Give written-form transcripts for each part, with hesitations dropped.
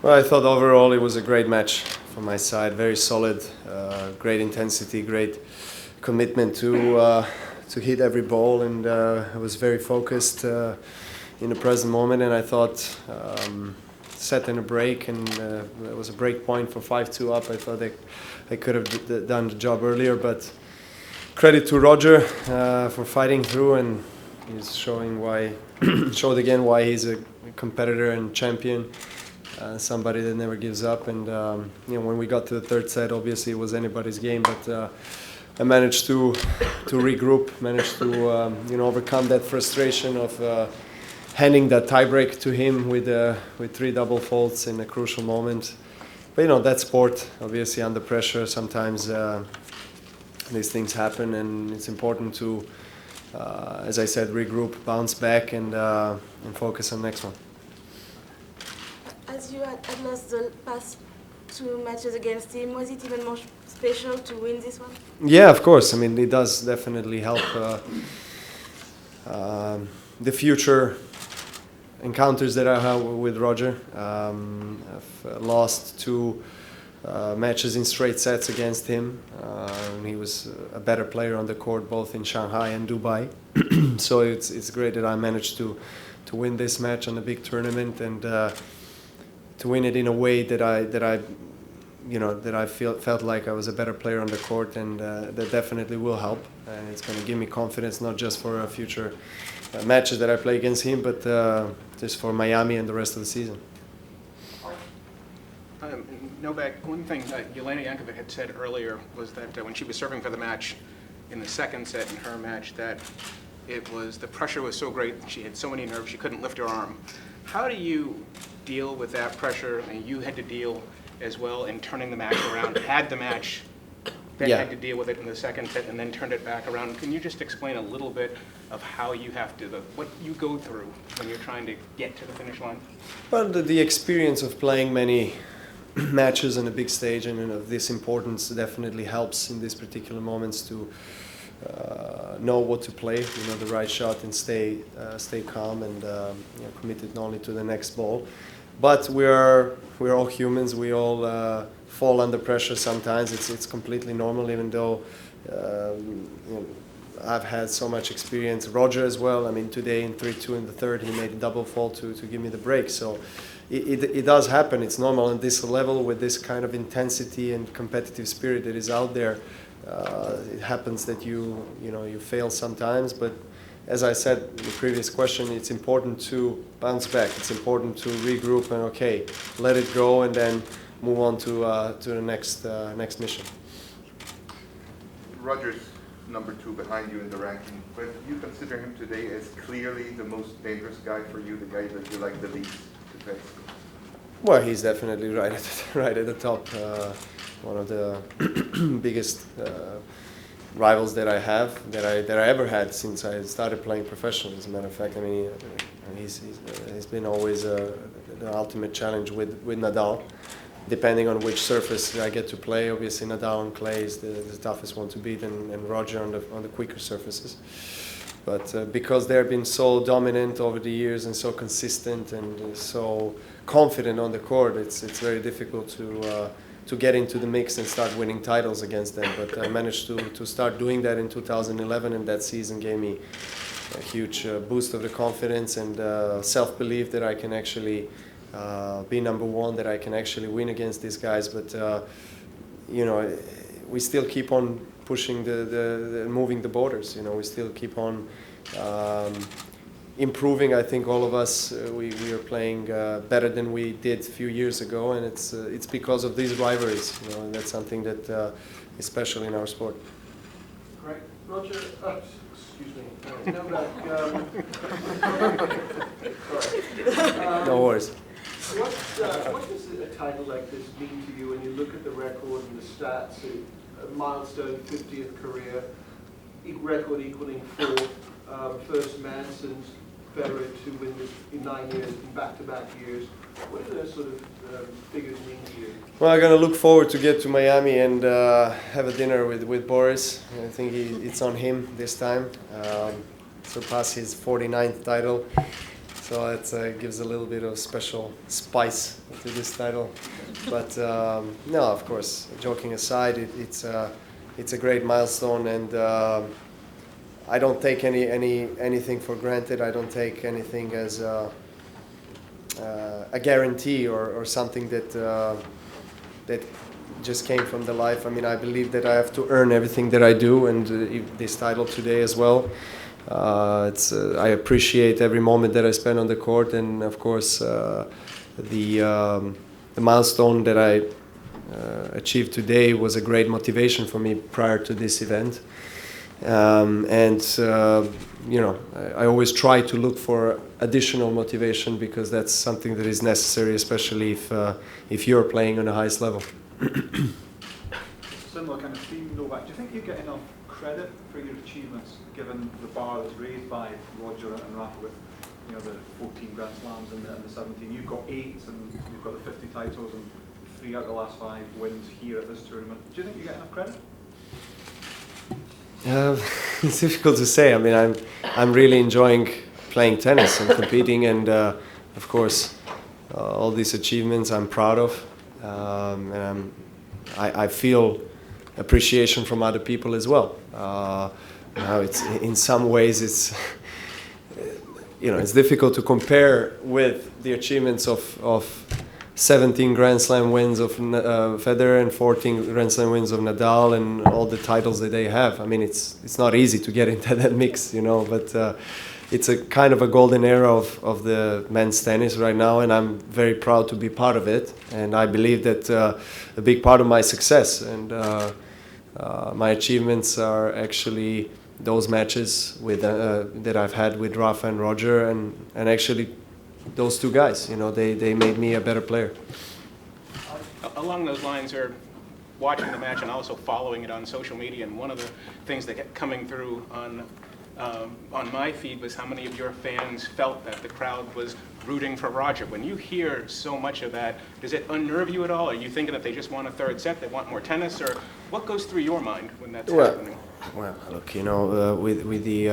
Well, I thought overall it was a great match from my side. Very solid, great intensity, great commitment to hit every ball, and I was very focused in the present moment. And I thought set in a break, and it was a break point for 5-2 up. I thought I could have done the job earlier, but credit to Roger for fighting through, and he's showed again why he's a competitor and champion. Somebody that never gives up, and when we got to the third set, obviously it was anybody's game, but I managed to regroup, managed to overcome that frustration of handing that tiebreak to him with 3 double faults in a crucial moment. But that sport, obviously under pressure, sometimes these things happen, and it's important to, as I said, regroup, bounce back, and focus on the next one. As you had lost the past 2 matches against him, was it even more special to win this one? Yeah, of course. I mean, it does definitely help the future encounters that I have with Roger. I've lost 2 matches in straight sets against him. He was a better player on the court, both in Shanghai and Dubai. So it's great that I managed to win this match on a big tournament, and to win it in a way that I felt like I was a better player on the court, and that definitely will help. And it's going to give me confidence, not just for future matches that I play against him, but just for Miami and the rest of the season. Novak, one thing that Jelena Jankovic had said earlier was that when she was serving for the match in the second set in her match, that the pressure was so great, she had so many nerves, she couldn't lift her arm. How do you deal with that pressure? And you had to deal as well in turning the match around, had the match, then had to deal with it in the second set, and then turned it back around. Can you just explain a little bit of how you have to, what you go through when you're trying to get to the finish line? Well, the experience of playing many matches on a big stage and of this importance definitely helps in these particular moments to know what to play, the right shot, and stay calm and committed not only to the next ball. But we're all humans. We all fall under pressure sometimes. It's completely normal, even though I've had so much experience. Roger as well. I mean, today in 3-2 in the third, he made a double fault to give me the break. So it does happen. It's normal on this level with this kind of intensity and competitive spirit that is out there. It happens that you fail sometimes, but as I said in the previous question, it's important to bounce back. It's important to regroup and let it go, and then move on to the next mission. Roger's number 2 behind you in the ranking, but you consider him today as clearly the most dangerous guy for you, the guy that you like the least to face? Well, he's definitely right at the top. One of the biggest rivals that I have, that I ever had since I started playing professionally. As a matter of fact, I mean, he's been always the ultimate challenge with Nadal. Depending on which surface I get to play, obviously Nadal on clay is the toughest one to beat, and Roger on the quicker surfaces. But because they've been so dominant over the years and so consistent and so confident on the court, it's very difficult to get into the mix and start winning titles against them. But I managed to start doing that in 2011, and that season gave me a huge boost of the confidence and self-belief that I can actually be number 1, that I can actually win against these guys. But we still keep on pushing moving the borders. We still keep on improving. I think all of us we are playing better than we did a few years ago, and it's because of these rivalries. And that's something that is special in our sport. Great, Roger. Excuse me. Novak. Sorry. No worries. What does a title like this mean to you when you look at the record and the stats? A milestone 50th career, record equaling 4th, first man since Federer to win this in 9 years, in back-to-back years. What do those sort of figures mean to you? Well, I'm going to look forward to get to Miami and have a dinner with Boris. I think it's on him this time. Surpass his 49th title. So it gives a little bit of special spice to this title. But no, of course, joking aside, it's a great milestone, and I don't take anything for granted. I don't take anything as a guarantee or something that just came from the life. I mean, I believe that I have to earn everything that I do, and this title today as well. I appreciate every moment that I spend on the court, and of course the milestone that I achieved today was a great motivation for me prior to this event. You know, I always try to look for additional motivation, because that's something that is necessary, especially if you're playing on the highest level. Similar kind of theme, Novak. Do you think you get enough credit for your achievements, given the bar that's raised by Roger and Rafa with, you know, the 14 Grand Slams and the 17? You've got 8, and you've got the 50 titles, and 3 out of the last 5 wins here at this tournament. Do you think you get enough credit? It's difficult to say. I mean, I'm really enjoying playing tennis and competing, and of course, all these achievements I'm proud of, and I feel appreciation from other people as well. Now, it's in some ways it's you know, it's difficult to compare with the achievements of 17 Grand Slam wins of Federer and 14 Grand Slam wins of Nadal, and all the titles that they have. I mean, it's not easy to get into that mix, you know, but it's a kind of a golden era of the men's tennis right now, and I'm very proud to be part of it. And I believe that a big part of my success and my achievements are actually those matches with that I've had with Rafa and Roger, and actually those two guys, you know, they made me a better player. Along those lines, are watching the match and also following it on social media, and one of the things that kept coming through on my feed was how many of your fans felt that the crowd was rooting for Roger. When you hear so much of that, does it unnerve you at all? Are you thinking that they just want a third set, they want more tennis, or what goes through your mind when that's happening? Well, look, you know, with the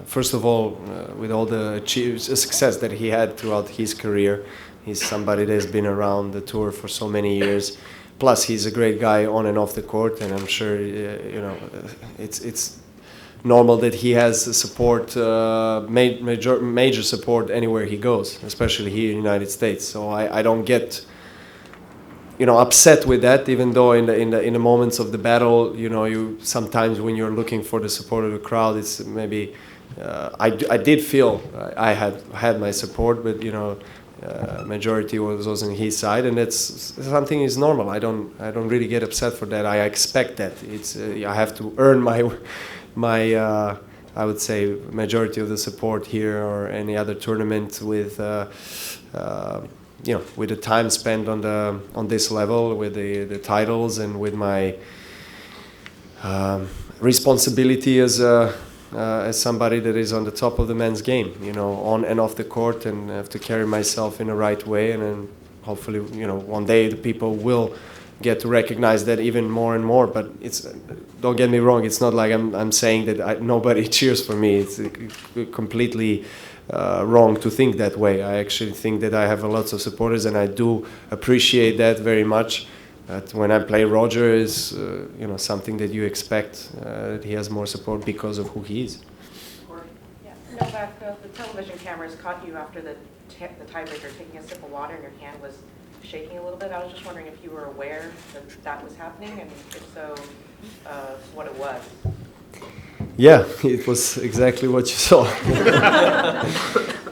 first of all, with all the success that he had throughout his career, he's somebody that's been around the tour for so many years. Plus, he's a great guy on and off the court, and I'm sure you know it's normal that he has support, major support anywhere he goes, especially here in the United States. So I don't get, you know, upset with that, even though in the moments of the battle, you know, you sometimes when you're looking for the support of the crowd, it's maybe I did feel I had my support, but you know, majority was on his side, and it's something is normal. I don't really get upset for that. I expect that. It's I have to earn my I would say majority of the support here or any other tournament with you know, with the time spent on this level, with the titles, and with my responsibility as somebody that is on the top of the men's game, you know, on and off the court, and have to carry myself in the right way, and then hopefully, you know, one day the people will get to recognize that even more and more. But it's, don't get me wrong, it's not like I'm saying that nobody cheers for me. It's completely wrong to think that way. I actually think that I have lots of supporters, and I do appreciate that very much. But when I play Roger, is you know, something that you expect that he has more support because of who he is. Yeah. Novak, the television cameras caught you after the tiebreaker, taking a sip of water, and your hand was shaking a little bit. I was just wondering if you were aware that that was happening, and if so, what it was. Yeah, it was exactly what you saw.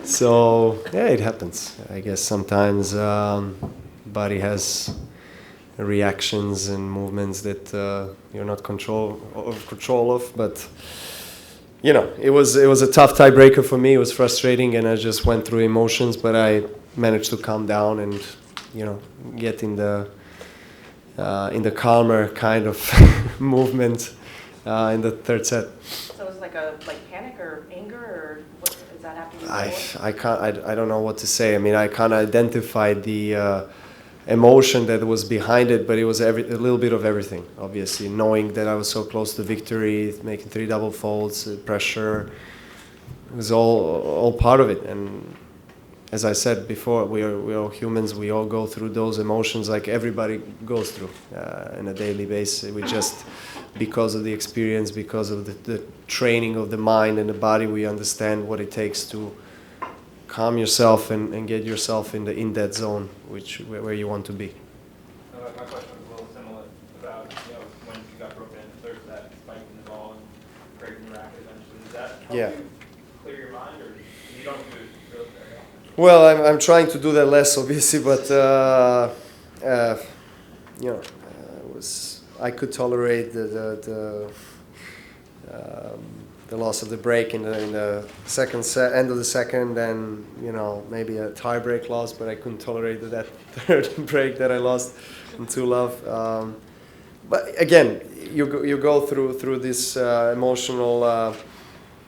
So, yeah, it happens. I guess sometimes body has reactions and movements that you're not control of. But, you know, it was a tough tiebreaker for me. It was frustrating, and I just went through emotions. But I managed to calm down and, you know, get in the calmer kind of movement in the third set. So it was like panic or anger, or what is that happening? I don't know what to say. I mean, I can't identify the emotion that was behind it, but it was a little bit of everything. Obviously, knowing that I was so close to victory, making 3 double faults, pressure, it was all part of it. And as I said before, we're all humans. We all go through those emotions like everybody goes through on a daily basis. We just, because of the experience, because of the training of the mind and the body, we understand what it takes to calm yourself and get yourself in that zone where you want to be. My question was a little similar about when you got broken in the third set, spiking the ball and breaking the racket eventually. Does that help you clear your mind, or you don't do it really very often? Well, I'm trying to do that less, obviously, but I could tolerate the loss of the break in the second set, end of the second, and maybe a tie-break loss, but I couldn't tolerate that third break that I lost to love. But again, you go through this emotional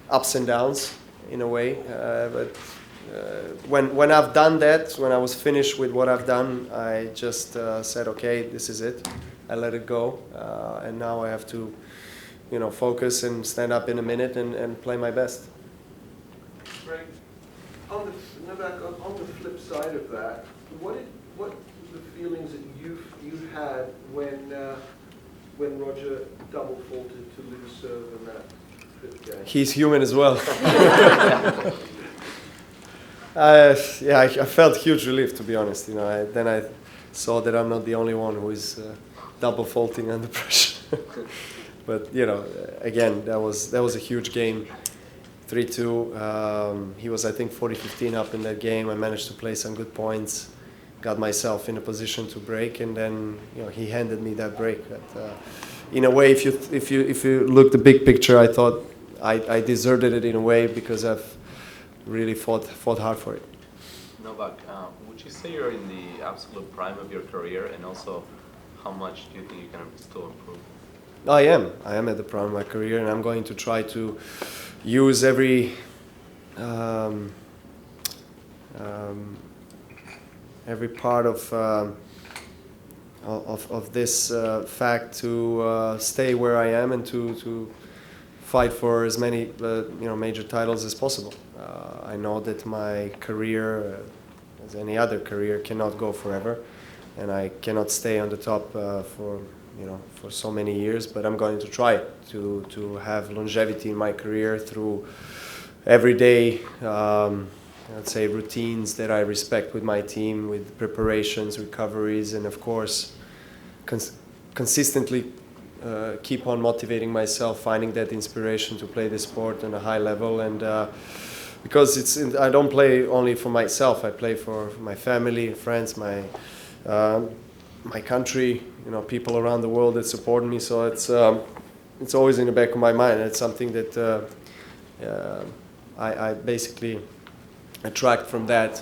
ups and downs in a way, but. When I've done that, when I was finished with what I've done, I just said, okay, this is it. I let it go, and now I have to, focus and stand up in a minute and play my best. Great. Novak, on the flip side of that, what were the feelings that you had when Roger double faulted to lose serve in that fifth game? He's human as well. I felt huge relief, to be honest. Then I saw that I'm not the only one who is double faulting under pressure. But again, that was a huge game, 3-2. He was, I think, 40-15 up in that game. I managed to play some good points, got myself in a position to break, and then he handed me that break. But, in a way, if you look the big picture, I thought I deserved it in a way because I've really fought hard for it. Novak, would you say you're in the absolute prime of your career, and also how much do you think you can still improve? I am at the prime of my career, and I'm going to try to use every part of this fact to stay where I am and to fight for as many major titles as possible. I know that my career, as any other career, cannot go forever, and I cannot stay on the top for so many years. But I'm going to try to have longevity in my career through everyday, let's say, routines that I respect with my team, with preparations, recoveries, and of course, consistently keep on motivating myself, finding that inspiration to play the sport on a high level. And because I don't play only for myself, I play for my family, friends, my country, people around the world that support me. So it's always in the back of my mind. It's something that I basically attract from that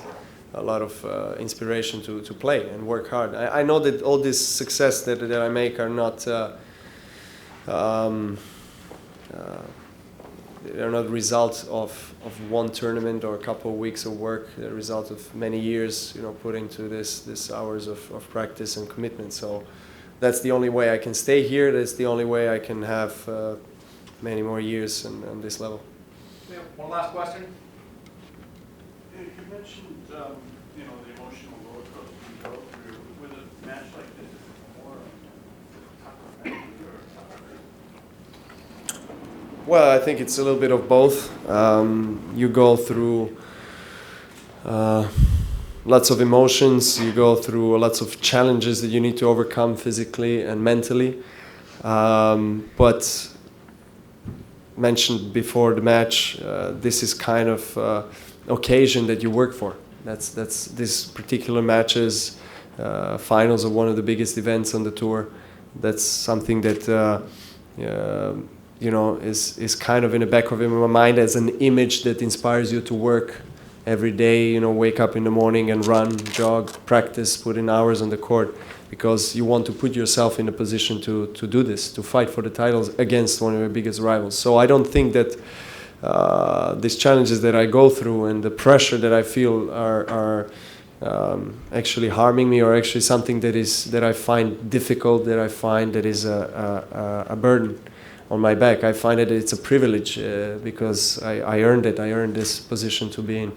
a lot of inspiration to play and work hard. I know that all this success that I make are not they're not the result of one tournament or a couple of weeks of work. They're the result of many years, put into this hours of practice and commitment. So that's the only way I can stay here. That's the only way I can have many more years on this level. Yeah, one last question. You mentioned, the emotional roller coaster you go through. With a match like this, is it more tougher mentally or tougher? Well, I think it's a little bit of both. You go through lots of emotions. You go through lots of challenges that you need to overcome physically and mentally. But mentioned before the match, this is kind of occasion that you work for. That's this particular matches, finals of one of the biggest events on the tour. That's something that is kind of in the back of my mind as an image that inspires you to work every day. Wake up in the morning and run, jog, practice, put in hours on the court, because you want to put yourself in a position to do this, to fight for the titles against one of your biggest rivals. So I don't think that these challenges that I go through and the pressure that I feel are actually harming me, or actually something that I find difficult, that I find that is a burden. on my back. I find it's a privilege because I earned it. I earned this position to be in.